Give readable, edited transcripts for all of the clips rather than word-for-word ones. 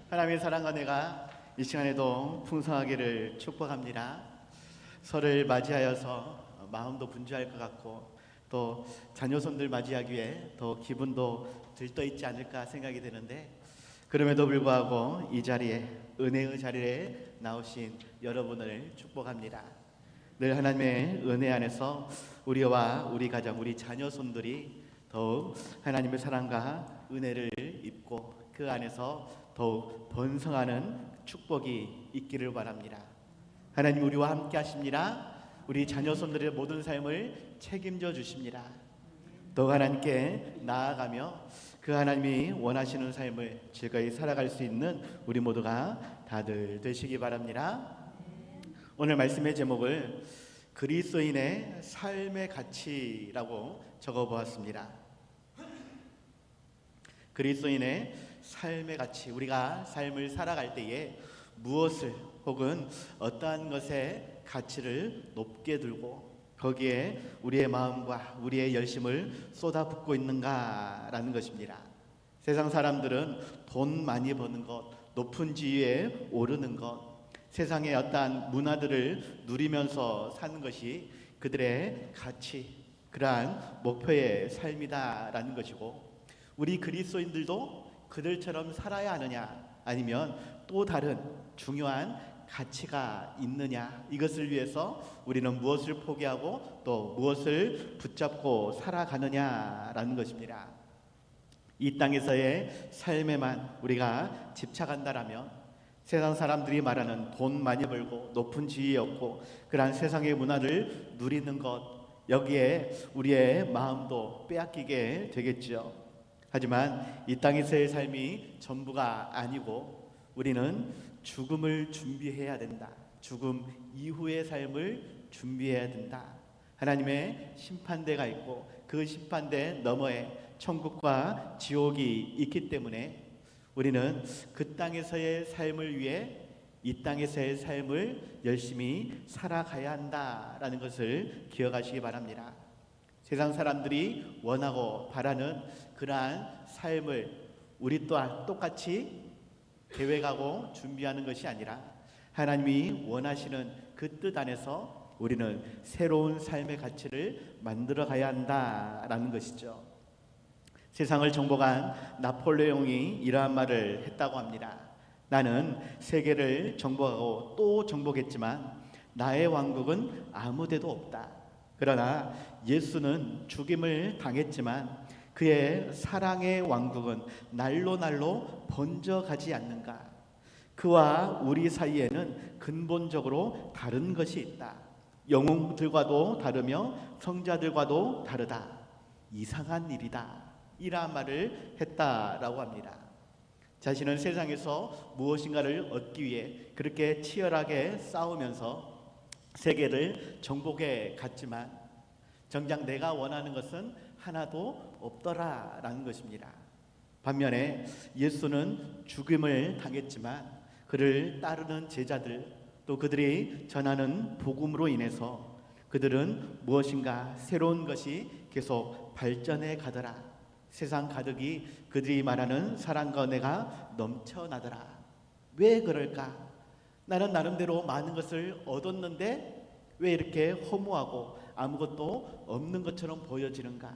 하나님의 사랑과 은혜가 이 시간에도 풍성하기를 축복합니다. 설을 맞이하여서 마음도 분주할 것 같고 또 자녀손들 맞이하기에 더 기분도 들떠있지 않을까 생각이 되는데, 그럼에도 불구하고 이 자리에, 은혜의 자리에 나오신 여러분을 축복합니다. 늘 하나님의 은혜 안에서 우리와 우리 가정, 우리 자녀손들이 더욱 하나님의 사랑과 은혜를 입고 그 안에서 더욱 번성하는 축복이 있기를 바랍니다. 하나님 우리와 함께 하십니다. 우리 자녀손들의 모든 삶을 책임져 주십니다. 더욱 하나님께 나아가며 그 하나님이 원하시는 삶을 즐거이 살아갈 수 있는 우리 모두가 다들 되시기 바랍니다. 오늘 말씀의 제목을 그리스도인의 삶의 가치라고 적어보았습니다. 그리스도인의 삶의 가치, 우리가 삶을 살아갈 때에 무엇을 혹은 어떠한 것의 가치를 높게 들고 거기에 우리의 마음과 우리의 열심을 쏟아붓고 있는가라는 것입니다. 세상 사람들은 돈 많이 버는 것, 높은 지위에 오르는 것, 세상의 어떠한 문화들을 누리면서 사는 것이 그들의 가치, 그러한 목표의 삶이다라는 것이고, 우리 그리스도인들도 그들처럼 살아야 하느냐, 아니면 또 다른 중요한 가치가 있느냐, 이것을 위해서 우리는 무엇을 포기하고 또 무엇을 붙잡고 살아가느냐라는 것입니다. 이 땅에서의 삶에만 우리가 집착한다라면 세상 사람들이 말하는 돈 많이 벌고 높은 지위 얻고 그러한 세상의 문화를 누리는 것, 여기에 우리의 마음도 빼앗기게 되겠죠. 하지만 이 땅에서의 삶이 전부가 아니고 우리는 죽음을 준비해야 된다. 죽음 이후의 삶을 준비해야 된다. 하나님의 심판대가 있고 그 심판대 너머에 천국과 지옥이 있기 때문에 우리는 그 땅에서의 삶을 위해 이 땅에서의 삶을 열심히 살아가야 한다라는 것을 기억하시기 바랍니다. 세상 사람들이 원하고 바라는 그러한 삶을 우리 또한 똑같이 계획하고 준비하는 것이 아니라 하나님이 원하시는 그 뜻 안에서 우리는 새로운 삶의 가치를 만들어 가야 한다라는 것이죠. 세상을 정복한 나폴레옹이 이러한 말을 했다고 합니다. 나는 세계를 정복하고 또 정복했지만 나의 왕국은 아무 데도 없다. 그러나 예수는 죽임을 당했지만 그의 사랑의 왕국은 날로 날로 번져가지 않는가. 그와 우리 사이에는 근본적으로 다른 것이 있다. 영웅들과도 다르며 성자들과도 다르다. 이상한 일이다. 이러한 말을 했다라고 합니다. 자신은 세상에서 무엇인가를 얻기 위해 그렇게 치열하게 싸우면서 세계를 정복해 갔지만 정작 내가 원하는 것은 하나도 없더라라는 것입니다. 반면에 예수는 죽임을 당했지만 그를 따르는 제자들, 또 그들이 전하는 복음으로 인해서 그들은 무엇인가 새로운 것이 계속 발전해 가더라. 세상 가득이 그들이 말하는 사랑과 은혜가 넘쳐나더라. 왜 그럴까? 나는 나름대로 많은 것을 얻었는데 왜 이렇게 허무하고 아무것도 없는 것처럼 보여지는가?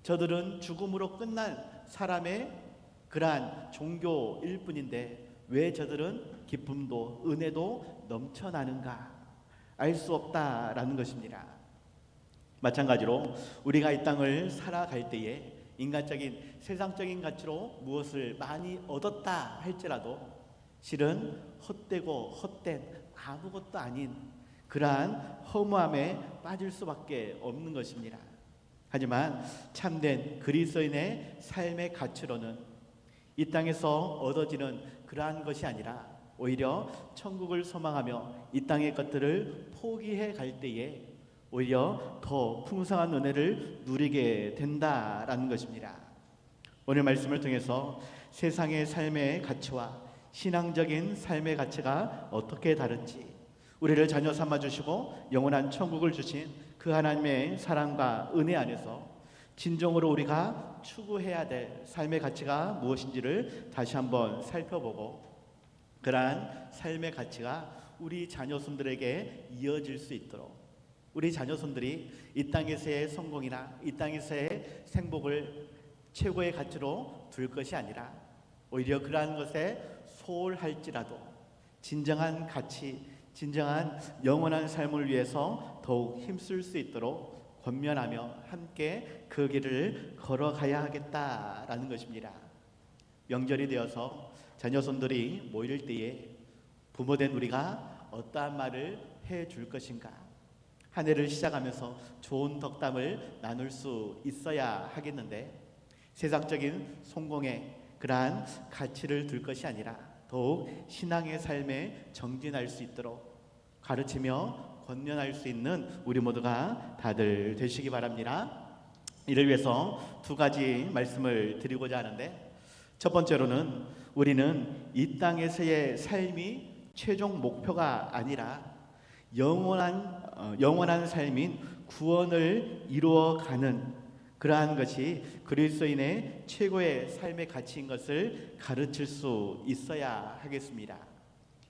저들은 죽음으로 끝난 사람의 그러한 종교일 뿐인데 왜 저들은 기쁨도 은혜도 넘쳐나는가? 알 수 없다라는 것입니다. 마찬가지로 우리가 이 땅을 살아갈 때에 인간적인 세상적인 가치로 무엇을 많이 얻었다 할지라도 실은 헛되고 헛된 아무것도 아닌 그러한 허무함에 빠질 수밖에 없는 것입니다. 하지만 참된 그리스도인의 삶의 가치로는 이 땅에서 얻어지는 그러한 것이 아니라 오히려 천국을 소망하며 이 땅의 것들을 포기해 갈 때에 오히려 더 풍성한 은혜를 누리게 된다라는 것입니다. 오늘 말씀을 통해서 세상의 삶의 가치와 신앙적인 삶의 가치가 어떻게 다른지, 우리를 자녀 삼아 주시고 영원한 천국을 주신 그 하나님의 사랑과 은혜 안에서 진정으로 우리가 추구해야 될 삶의 가치가 무엇인지를 다시 한번 살펴보고 그러한 삶의 가치가 우리 자녀손들에게 이어질 수 있도록 우리 자녀손들이 이 땅에서의 성공이나 이 땅에서의 행복을 최고의 가치로 둘 것이 아니라 오히려 그러한 것에 소홀할지라도 진정한 가치, 진정한 영원한 삶을 위해서 더욱 힘쓸 수 있도록 권면하며 함께 그 길을 걸어가야 하겠다라는 것입니다. 명절이 되어서 자녀손들이 모일 때에 부모된 우리가 어떠한 말을 해줄 것인가, 한 해를 시작하면서 좋은 덕담을 나눌 수 있어야 하겠는데 세상적인 성공에 그러한 가치를 둘 것이 아니라 더욱 신앙의 삶에 정진할 수 있도록 가르치며 권면할 수 있는 우리 모두가 다들 되시기 바랍니다. 이를 위해서 두 가지 말씀을 드리고자 하는데, 첫 번째로는 우리는 이 땅에서의 삶이 최종 목표가 아니라 영원한 삶인 구원을 이루어가는 그러한 것이 그리스도인의 최고의 삶의 가치인 것을 가르칠 수 있어야 하겠습니다.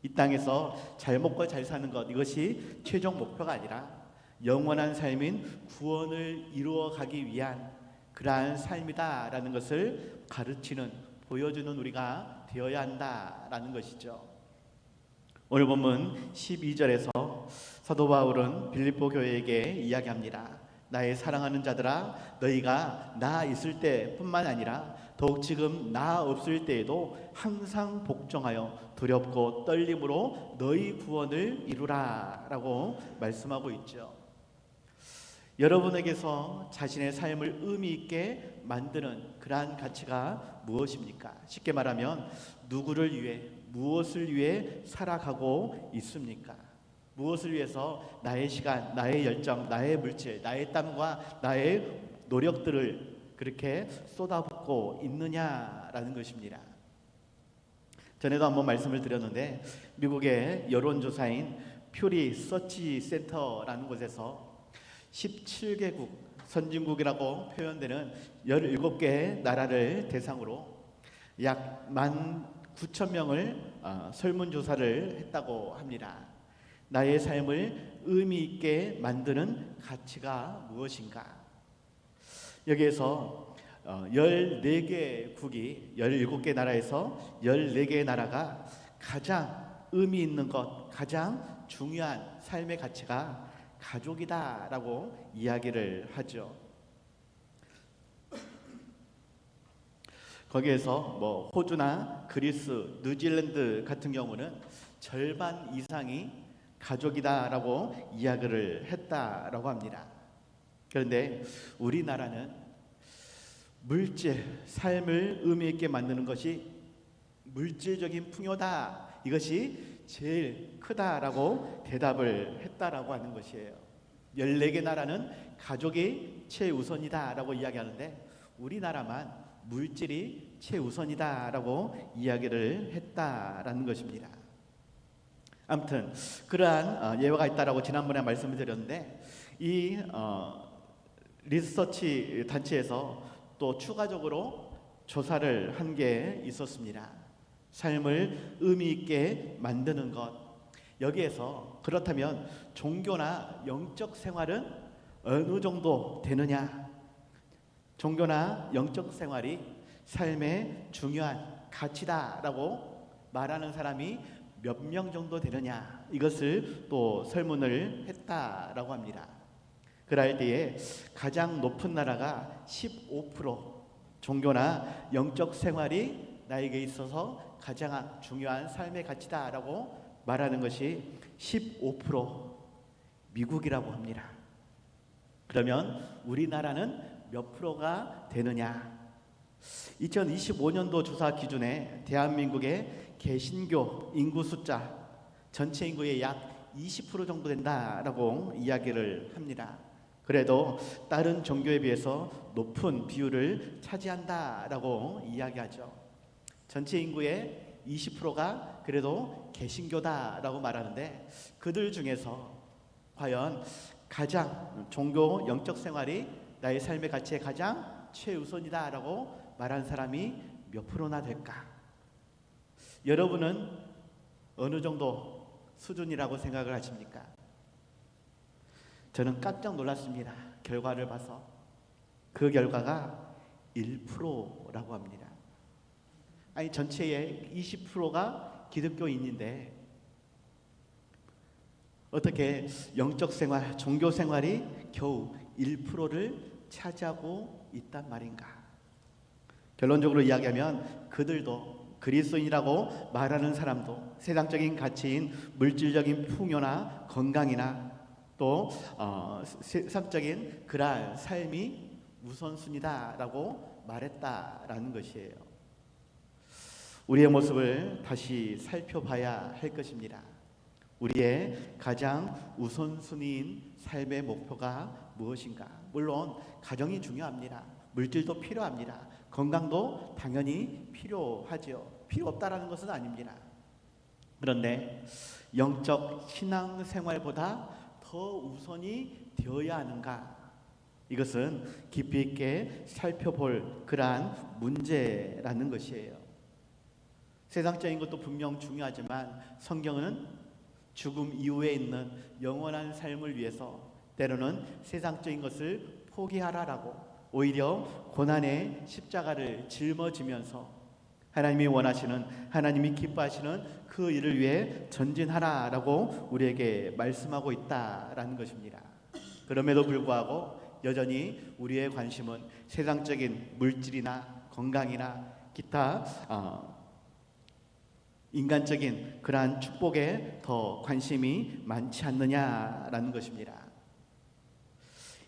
이 땅에서 잘 먹고 잘 사는 것, 이것이 최종 목표가 아니라 영원한 삶인 구원을 이루어가기 위한 그러한 삶이다라는 것을 가르치는, 보여주는 우리가 되어야 한다라는 것이죠. 오늘 본문 12절에서 사도 바울은 빌립보 교회에게 이야기합니다. 나의 사랑하는 자들아, 너희가 나 있을 때뿐만 아니라 더욱 지금 나 없을 때에도 항상 복종하여 두렵고 떨림으로 너희 구원을 이루라 라고 말씀하고 있죠. 여러분에게서 자신의 삶을 의미 있게 만드는 그러한 가치가 무엇입니까? 쉽게 말하면 누구를 위해, 무엇을 위해 살아가고 있습니까? 무엇을 위해서 나의 시간, 나의 열정, 나의 물질, 나의 땀과 나의 노력들을 그렇게 쏟아붓고 있느냐라는 것입니다. 전에도 한번 말씀을 드렸는데 미국의 여론조사인 퓨 서치 센터라는 곳에서 17개국 선진국이라고 표현되는 17개 나라를 대상으로 약 19,000명을 설문조사를 했다고 합니다. 나의 삶을 의미 있게 만드는 가치가 무엇인가? 여기에서 14개 국이 17개 나라에서 14개 나라가 가장 의미 있는 것, 가장 중요한 삶의 가치가 가족이다라고 이야기를 하죠. 거기에서 호주나 그리스, 뉴질랜드 같은 경우는 절반 이상이 가족이다라고 이야기를 했다라고 합니다. 그런데 우리나라는 물질, 삶을 의미 있게 만드는 것이 물질적인 풍요다, 이것이 제일 크다라고 대답을 했다라고 하는 것이에요. 14개 나라는 가족이 최우선이다라고 이야기하는데 우리나라만 물질이 최우선이다라고 이야기를 했다라는 것입니다. 아무튼 그러한 예화가 있다라고 지난번에 말씀을 드렸는데 이 리서치 단체에서 또 추가적으로 조사를 한 게 있었습니다. 삶을 의미 있게 만드는 것. 여기에서 그렇다면 종교나 영적 생활은 어느 정도 되느냐? 종교나 영적 생활이 삶의 중요한 가치다라고 말하는 사람이 몇 명 정도 되느냐? 이것을 또 설문을 했다라고 합니다. 그럴 때에 가장 높은 나라가 15%, 종교나 영적 생활이 나에게 있어서 가장 중요한 삶의 가치다라고 말하는 것이 15% 미국이라고 합니다. 그러면 우리나라는 몇 프로가 되느냐? 2025년도 조사 기준에 대한민국의 개신교 인구 숫자 전체 인구의 약 20% 정도 된다라고 이야기를 합니다. 그래도 다른 종교에 비해서 높은 비율을 차지한다라고 이야기하죠. 전체 인구의 20%가 그래도 개신교다라고 말하는데 그들 중에서 과연 가장 종교 영적 생활이 나의 삶의 가치의 가장 최우선이다라고 말한 사람이 몇 프로나 될까? 여러분은 어느 정도 수준이라고 생각을 하십니까? 저는 깜짝 놀랐습니다. 결과를 봐서. 그 결과가 1%라고 합니다. 아니, 전체의 20%가 기독교인인데 어떻게 영적 생활, 종교 생활이 겨우 1%를 차지하고 있단 말인가? 결론적으로 이야기하면 그들도, 그리스도인이라고 말하는 사람도 세상적인 가치인 물질적인 풍요나 건강이나 또 세상적인 그러한 삶이 우선순위다라고 말했다라는 것이에요. 우리의 모습을 다시 살펴봐야 할 것입니다. 우리의 가장 우선순위인 삶의 목표가 무엇인가? 물론 가정이 중요합니다. 물질도 필요합니다. 건강도 당연히 필요하죠. 필요 없다라는 것은 아닙니다. 그런데 영적 신앙생활보다 더 우선이 되어야 하는가? 이것은 깊이 있게 살펴볼 그러한 문제라는 것이에요. 세상적인 것도 분명 중요하지만 성경은 죽음 이후에 있는 영원한 삶을 위해서 때로는 세상적인 것을 포기하라라고 오히려 고난의 십자가를 짊어지면서 하나님이 원하시는, 하나님이 기뻐하시는 그 일을 위해 전진하라라고 우리에게 말씀하고 있다라는 것입니다. 그럼에도 불구하고 여전히 우리의 관심은 세상적인 물질이나 건강이나 기타 인간적인 그러한 축복에 더 관심이 많지 않느냐라는 것입니다.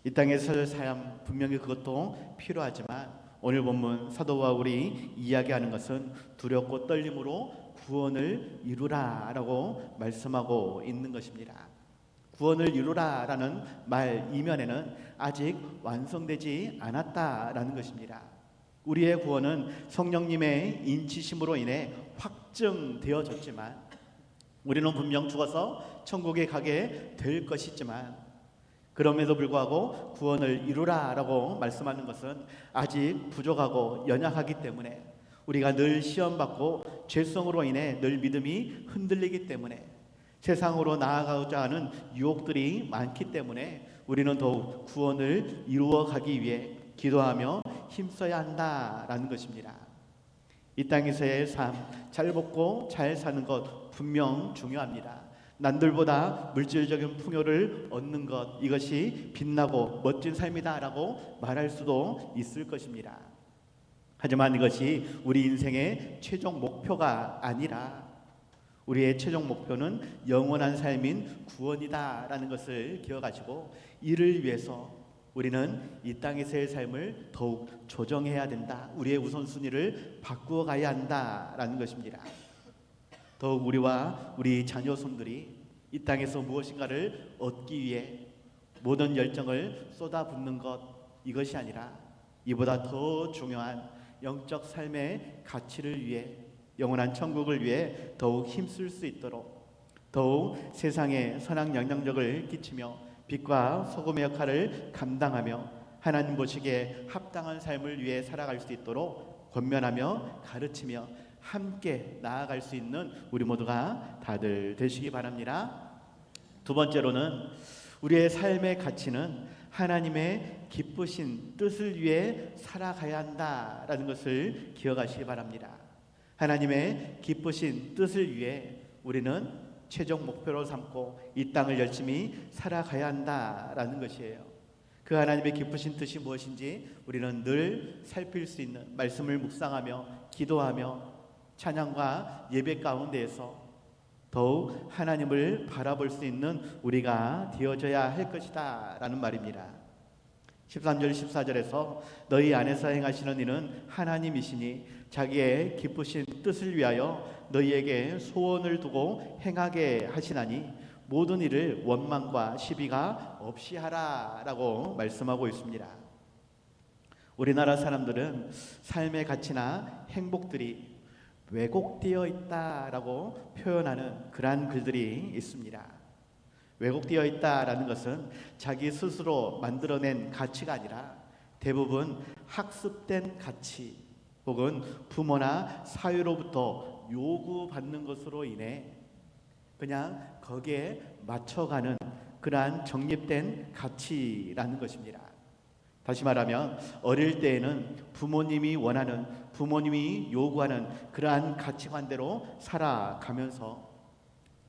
이 땅에서 살 삶 분명히 그것도 필요하지만 오늘 본문 사도 바울이 이야기하는 것은 두렵고 떨림으로 구원을 이루라라고 말씀하고 있는 것입니다. 구원을 이루라라는 말 이면에는 아직 완성되지 않았다라는 것입니다. 우리의 구원은 성령님의 인치심으로 인해 확증되어졌지만 우리는 분명 죽어서 천국에 가게 될 것이지만 그럼에도 불구하고 구원을 이루라라고 말씀하는 것은 아직 부족하고 연약하기 때문에 우리가 늘 시험받고 죄성으로 인해 늘 믿음이 흔들리기 때문에 세상으로 나아가고자 하는 유혹들이 많기 때문에 우리는 더욱 구원을 이루어가기 위해 기도하며 힘써야 한다라는 것입니다. 이 땅에서의 삶, 잘 먹고 잘 사는 것 분명 중요합니다. 남들보다 물질적인 풍요를 얻는 것, 이것이 빛나고 멋진 삶이다라고 말할 수도 있을 것입니다. 하지만 이것이 우리 인생의 최종 목표가 아니라 우리의 최종 목표는 영원한 삶인 구원이다라는 것을 기억하시고 이를 위해서 우리는 이 땅에서의 삶을 더욱 조정해야 된다. 우리의 우선순위를 바꾸어 가야 한다라는 것입니다. 더욱 우리와 우리 자녀손들이 이 땅에서 무엇인가를 얻기 위해 모든 열정을 쏟아붓는 것, 이것이 아니라 이보다 더 중요한 영적 삶의 가치를 위해 영원한 천국을 위해 더욱 힘쓸 수 있도록 더욱 세상에 선한 영향력을 끼치며 빛과 소금의 역할을 감당하며 하나님 보시기에 합당한 삶을 위해 살아갈 수 있도록 권면하며 가르치며 함께 나아갈 수 있는 우리 모두가 다들 되시기 바랍니다. 두 번째로는 우리의 삶의 가치는 하나님의 기쁘신 뜻을 위해 살아가야 한다라는 것을 기억하시기 바랍니다. 하나님의 기쁘신 뜻을 위해 우리는 최종 목표로 삼고 이 땅을 열심히 살아가야 한다라는 것이에요. 그 하나님의 기쁘신 뜻이 무엇인지 우리는 늘 살필 수 있는 말씀을 묵상하며 기도하며 찬양과 예배 가운데에서 더욱 하나님을 바라볼 수 있는 우리가 되어져야 할 것이다 라는 말입니다. 13절 14절에서 너희 안에서 행하시는 이는 하나님이시니 자기의 기쁘신 뜻을 위하여 너희에게 소원을 두고 행하게 하시나니 모든 일을 원망과 시비가 없이 하라 라고 말씀하고 있습니다. 우리나라 사람들은 삶의 가치나 행복들이 왜곡되어 있다라고 표현하는 그러한 글들이 있습니다. 왜곡되어 있다라는 것은 자기 스스로 만들어낸 가치가 아니라 대부분 학습된 가치 혹은 부모나 사회로부터 요구받는 것으로 인해 그냥 거기에 맞춰가는 그러한 정립된 가치라는 것입니다. 다시 말하면 어릴 때에는 부모님이 원하는, 부모님이 요구하는 그러한 가치관대로 살아가면서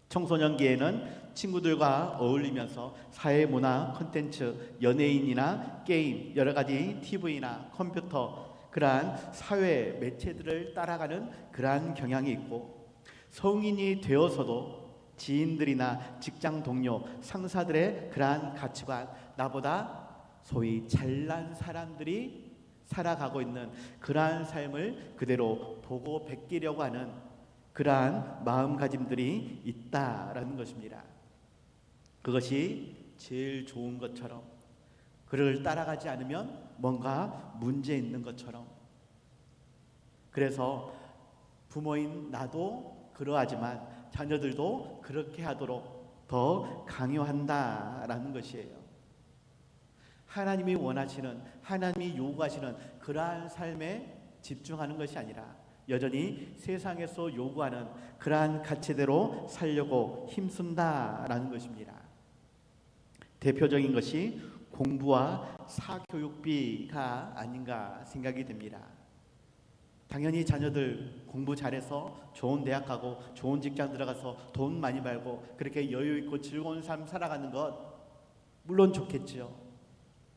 청소년기에는 친구들과 어울리면서 사회문화 콘텐츠, 연예인이나 게임, 여러 가지 TV나 컴퓨터, 그러한 사회 매체들을 따라가는 그러한 경향이 있고, 성인이 되어서도 지인들이나 직장 동료, 상사들의 그러한 가치관, 나보다 소위 잘난 사람들이 살아가고 있는 그러한 삶을 그대로 보고 베끼려고 하는 그러한 마음가짐들이 있다라는 것입니다. 그것이 제일 좋은 것처럼, 그를 따라가지 않으면 뭔가 문제 있는 것처럼. 그래서 부모인 나도 그러하지만 자녀들도 그렇게 하도록 더 강요한다라는 것이에요. 하나님이 원하시는, 하나님이 요구하시는 그러한 삶에 집중하는 것이 아니라 여전히 세상에서 요구하는 그러한 가치대로 살려고 힘쓴다라는 것입니다. 대표적인 것이 공부와 사교육비가 아닌가 생각이 됩니다. 당연히 자녀들 공부 잘해서 좋은 대학 가고 좋은 직장 들어가서 돈 많이 벌고 그렇게 여유 있고 즐거운 삶 살아가는 것 물론 좋겠죠.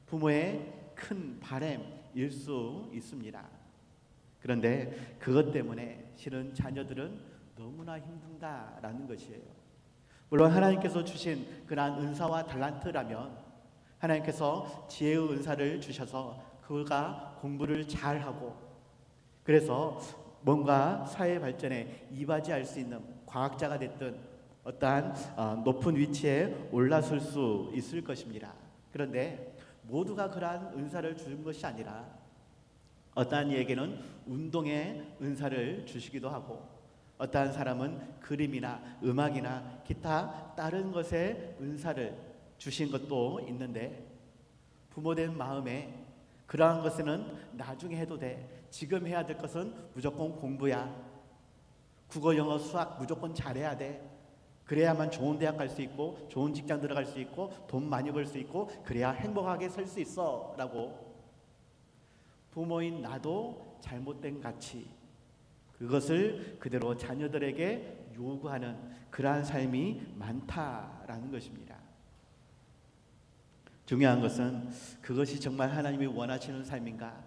부모의 큰 바람일 수 있습니다. 그런데 그것 때문에 실은 자녀들은 너무나 힘든다라는 것이에요. 물론 하나님께서 주신 그러한 은사와 달란트라면 하나님께서 지혜의 은사를 주셔서 그가 공부를 잘하고 그래서 뭔가 사회 발전에 이바지할 수 있는 과학자가 됐든 어떠한 높은 위치에 올라설 수 있을 것입니다. 그런데 모두가 그러한 은사를 주는 것이 아니라 어떠한 이에게는 운동의 은사를 주시기도 하고 어떠한 사람은 그림이나 음악이나 기타 다른 것에 은사를 주신 것도 있는데 부모된 마음에 그러한 것은 나중에 해도 돼. 지금 해야 될 것은 무조건 공부야. 국어, 영어, 수학 무조건 잘해야 돼. 그래야만 좋은 대학 갈 수 있고 좋은 직장 들어갈 수 있고 돈 많이 벌 수 있고 그래야 행복하게 살 수 있어 라고 부모인 나도 잘못된 가치 그것을 그대로 자녀들에게 요구하는 그러한 삶이 많다라는 것입니다. 중요한 것은 그것이 정말 하나님이 원하시는 삶인가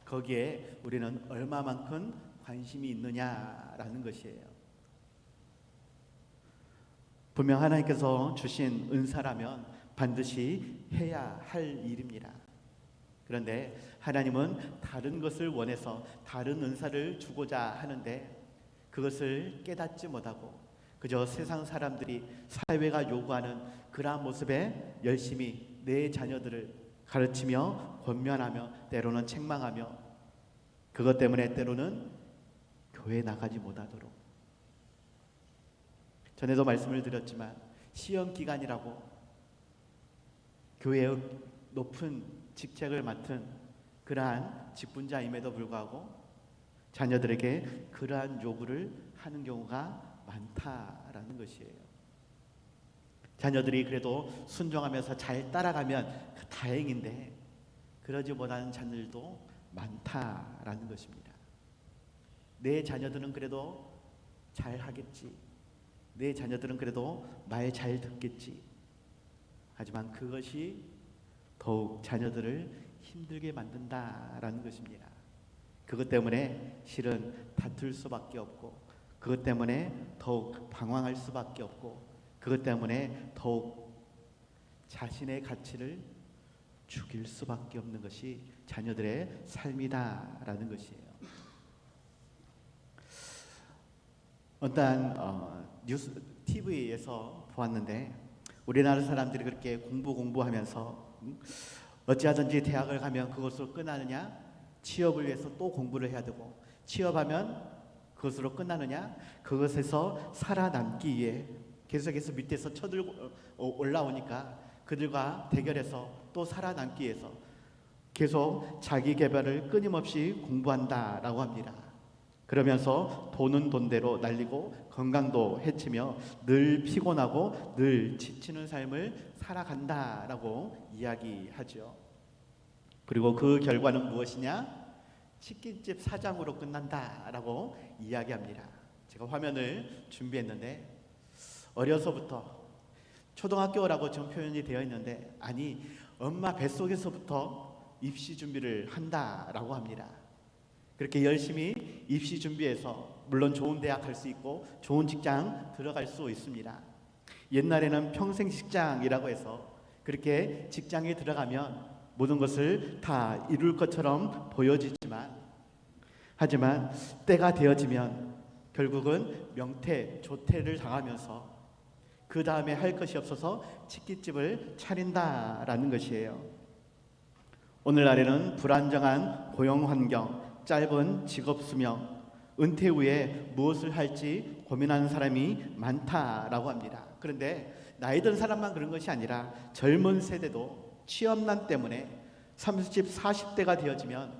거기에 우리는 얼마만큼 관심이 있느냐라는 것이에요. 분명 하나님께서 주신 은사라면 반드시 해야 할 일입니다. 그런데 하나님은 다른 것을 원해서 다른 은사를 주고자 하는데 그것을 깨닫지 못하고 그저 세상 사람들이 사회가 요구하는 그러한 모습에 열심히 내 자녀들을 가르치며 권면하며 때로는 책망하며 그것 때문에 때로는 교회 나가지 못하도록 전에도 말씀을 드렸지만 시험 기간이라고 교회의 높은 직책을 맡은 그러한 직분자임에도 불구하고 자녀들에게 그러한 요구를 하는 경우가 많다라는 것이에요. 자녀들이 그래도 순종하면서 잘 따라가면 다행인데 그러지 못하는 자녀들도 많다라는 것입니다. 내 자녀들은 그래도 잘 하겠지. 내 자녀들은 그래도 말 잘 듣겠지. 하지만 그것이 더욱 자녀들을 힘들게 만든다라는 것입니다. 그것 때문에 실은 다툴 수밖에 없고 그것 때문에 더욱 방황할 수밖에 없고 그것 때문에 더욱 자신의 가치를 죽일 수밖에 없는 것이 자녀들의 삶이다라는 것이에요. 어떤 뉴스 TV에서 보았는데 우리나라 사람들이 그렇게 공부하면서 어찌하든지 대학을 가면 그것으로 끝나느냐 취업을 위해서 또 공부를 해야 되고 취업하면 그것으로 끝나느냐 그것에서 살아남기 위해 계속해서 밑에서 쳐들고 올라오니까 그들과 대결해서 또 살아남기 위해서 계속 자기 개발을 끊임없이 공부한다라고 합니다. 그러면서 돈은 돈대로 날리고 건강도 해치며 늘 피곤하고 늘 지치는 삶을 살아간다라고 이야기하죠. 그리고 그 결과는 무엇이냐? 치킨집 사장으로 끝난다라고 이야기합니다. 제가 화면을 준비했는데 어려서부터 초등학교라고 지금 표현이 되어 있는데 아니 엄마 뱃속에서부터 입시 준비를 한다라고 합니다. 그렇게 열심히 입시 준비해서 물론 좋은 대학 갈 수 있고 좋은 직장 들어갈 수 있습니다. 옛날에는 평생 직장이라고 해서 그렇게 직장에 들어가면 모든 것을 다 이룰 것처럼 보여지지만 하지만 때가 되어지면 결국은 명퇴, 조퇴를 당하면서 그 다음에 할 것이 없어서 치킨집을 차린다라는 것이에요. 오늘날에는 불안정한 고용 환경, 짧은 직업 수명, 은퇴 후에 무엇을 할지 고민하는 사람이 많다라고 합니다. 그런데 나이 든 사람만 그런 것이 아니라 젊은 세대도 취업난 때문에 30, 40대가 되어지면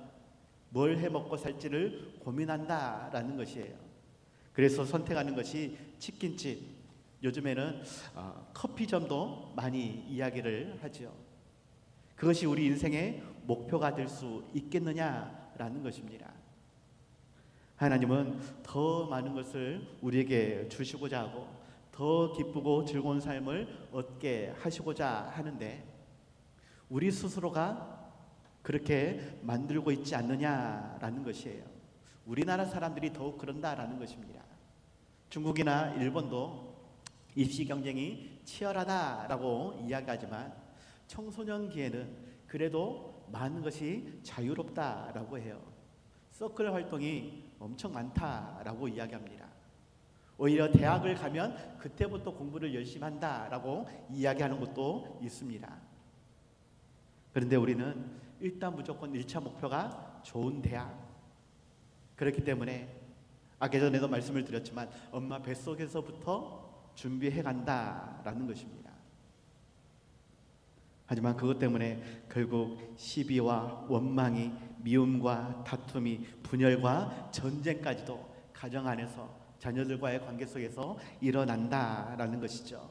뭘 해먹고 살지를 고민한다라는 것이에요. 그래서 선택하는 것이 치킨집, 요즘에는 커피점도 많이 이야기를 하죠. 그것이 우리 인생의 목표가 될 수 있겠느냐라는 것입니다. 하나님은 더 많은 것을 우리에게 주시고자 하고 더 기쁘고 즐거운 삶을 얻게 하시고자 하는데 우리 스스로가 그렇게 만들고 있지 않느냐라는 것이에요. 우리나라 사람들이 더욱 그런다라는 것입니다. 중국이나 일본도 입시 경쟁이 치열하다라고 이야기하지만 청소년기에는 그래도 많은 것이 자유롭다라고 해요. 서클 활동이 엄청 많다라고 이야기합니다. 오히려 대학을 가면 그때부터 공부를 열심히 한다라고 이야기하는 것도 있습니다. 그런데 우리는 일단 무조건 1차 목표가 좋은 대학. 그렇기 때문에 아까 전에도 말씀을 드렸지만 엄마 뱃속에서부터 준비해 간다라는 것입니다. 하지만 그것 때문에 결국 시비와 원망이, 미움과 다툼이, 분열과 전쟁까지도 가정 안에서 자녀들과의 관계 속에서 일어난다라는 것이죠.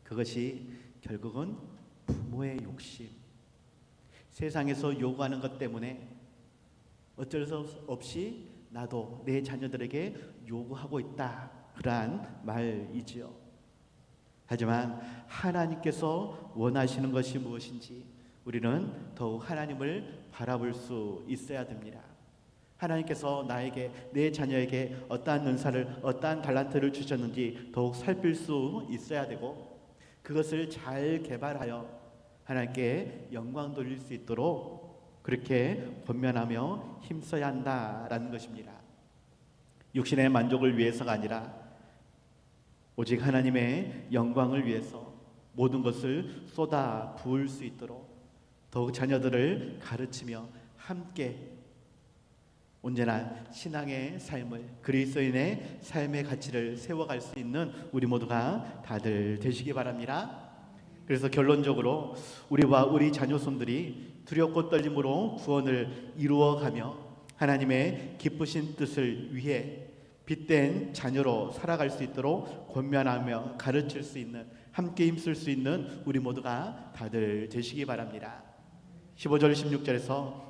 그것이 결국은 부모의 욕심, 세상에서 요구하는 것 때문에 어쩔 수 없이 나도 내 자녀들에게 요구하고 있다, 그러한 말이지요. 하지만 하나님께서 원하시는 것이 무엇인지 우리는 더욱 하나님을 바라볼 수 있어야 됩니다. 하나님께서 나에게, 내 자녀에게 어떠한 은사를, 어떠한 달란트를 주셨는지 더욱 살필 수 있어야 되고 그것을 잘 개발하여 하나님께 영광 돌릴 수 있도록 그렇게 권면하며 힘써야 한다라는 것입니다. 육신의 만족을 위해서가 아니라 오직 하나님의 영광을 위해서 모든 것을 쏟아 부을 수 있도록 더욱 자녀들을 가르치며 함께 언제나 신앙의 삶을, 그리스도인의 삶의 가치를 세워갈 수 있는 우리 모두가 다들 되시기 바랍니다. 그래서 결론적으로 우리와 우리 자녀손들이 두렵고 떨림으로 구원을 이루어가며 하나님의 기쁘신 뜻을 위해 빛된 자녀로 살아갈 수 있도록 권면하며 가르칠 수 있는, 함께 힘쓸 수 있는 우리 모두가 다들 되시기 바랍니다. 15절 16절에서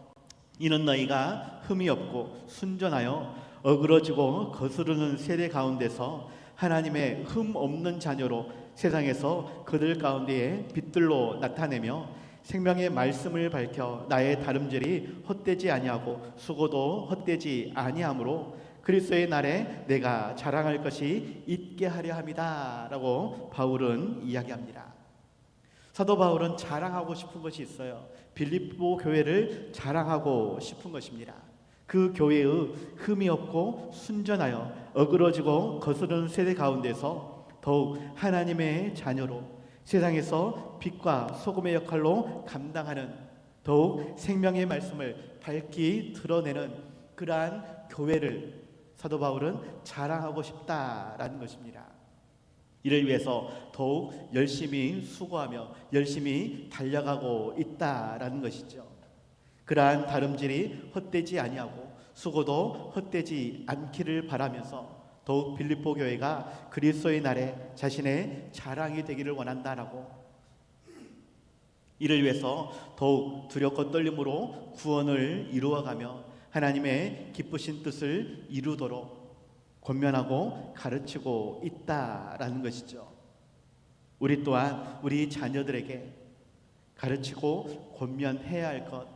이는 너희가 흠이 없고 순전하여 어그러지고 거스르는 세대 가운데서 하나님의 흠 없는 자녀로 세상에서 그들 가운데에 빛들로 나타내며 생명의 말씀을 밝혀 나의 다름질이 헛되지 아니하고 수고도 헛되지 아니하므로 그리스도의 날에 내가 자랑할 것이 있게 하려 함이다 라고 바울은 이야기합니다. 사도 바울은 자랑하고 싶은 것이 있어요. 빌립보 교회를 자랑하고 싶은 것입니다. 그 교회의 흠이 없고 순전하여 어그러지고 거스르는 세대 가운데서 더욱 하나님의 자녀로 세상에서 빛과 소금의 역할로 감당하는, 더욱 생명의 말씀을 밝히 드러내는 그러한 교회를 사도 바울은 자랑하고 싶다라는 것입니다. 이를 위해서 더욱 열심히 수고하며 열심히 달려가고 있다라는 것이죠. 그러한 다름질이 헛되지 아니하고 수고도 헛되지 않기를 바라면서 더욱 빌립보 교회가 그리스도의 날에 자신의 자랑이 되기를 원한다라고, 이를 위해서 더욱 두렵고 떨림으로 구원을 이루어가며 하나님의 기쁘신 뜻을 이루도록 권면하고 가르치고 있다라는 것이죠. 우리 또한 우리 자녀들에게 가르치고 권면해야 할 것,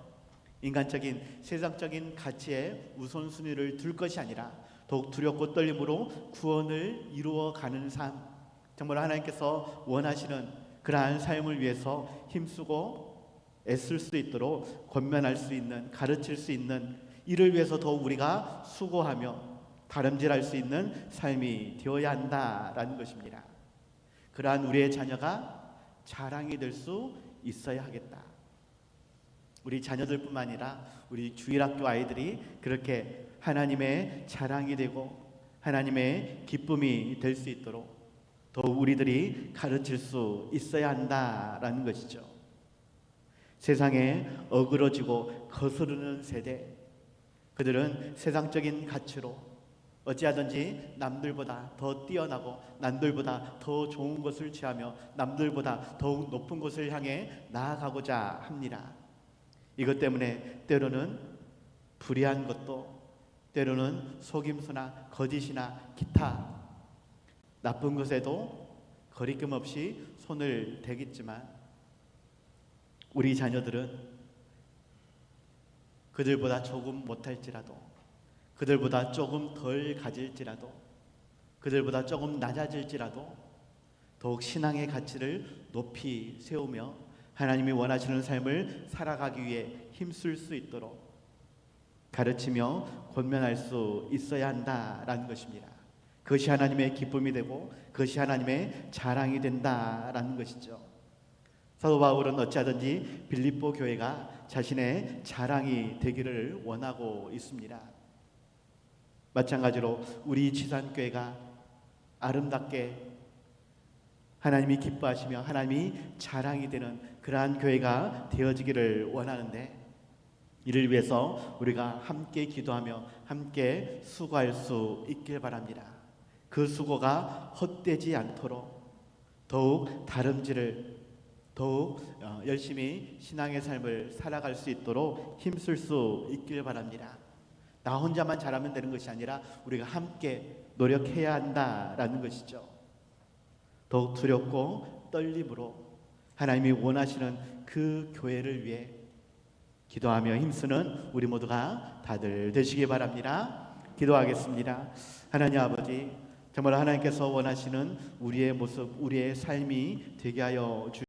인간적인 세상적인 가치에 우선순위를 둘 것이 아니라 더욱 두렵고 떨림으로 구원을 이루어가는 삶, 정말 하나님께서 원하시는 그러한 삶을 위해서 힘쓰고 애쓸 수 있도록 권면할 수 있는, 가르칠 수 있는, 이를 위해서 더욱 우리가 수고하며 다름질할 수 있는 삶이 되어야 한다라는 것입니다. 그러한 우리의 자녀가 자랑이 될 수 있어야 하겠다. 우리 자녀들뿐만 아니라 우리 주일학교 아이들이 그렇게 하나님의 자랑이 되고 하나님의 기쁨이 될 수 있도록 더욱 우리들이 가르칠 수 있어야 한다라는 것이죠. 세상에 어그러지고 거스르는 세대, 그들은 세상적인 가치로 어찌하든지 남들보다 더 뛰어나고 남들보다 더 좋은 것을 취하며 남들보다 더욱 높은 곳을 향해 나아가고자 합니다. 이것 때문에 때로는 불의한 것도, 때로는 속임수나 거짓이나 기타 나쁜 것에도 거리낌 없이 손을 대겠지만, 우리 자녀들은 그들보다 조금 못할지라도, 그들보다 조금 덜 가질지라도, 그들보다 조금 낮아질지라도 더욱 신앙의 가치를 높이 세우며 하나님이 원하시는 삶을 살아가기 위해 힘쓸 수 있도록 가르치며 권면할 수 있어야 한다라는 것입니다. 그것이 하나님의 기쁨이 되고 그것이 하나님의 자랑이 된다라는 것이죠. 사도 바울은 어찌하든지 빌립보 교회가 자신의 자랑이 되기를 원하고 있습니다. 마찬가지로 우리 지산교회가 아름답게 하나님이 기뻐하시며 하나님이 자랑이 되는 그러한 교회가 되어지기를 원하는데, 이를 위해서 우리가 함께 기도하며 함께 수고할 수 있길 바랍니다. 그 수고가 헛되지 않도록 더욱 다름질을, 더욱 열심히 신앙의 삶을 살아갈 수 있도록 힘쓸 수 있길 바랍니다. 나 혼자만 잘하면 되는 것이 아니라 우리가 함께 노력해야 한다라는 것이죠. 더욱 두렵고 떨림으로 하나님이 원하시는 그 교회를 위해 기도하며 힘쓰는 우리 모두가 다들 되시기 바랍니다. 기도하겠습니다. 하나님 아버지, 정말 하나님께서 원하시는 우리의 모습, 우리의 삶이 되게 하여 주시옵소서.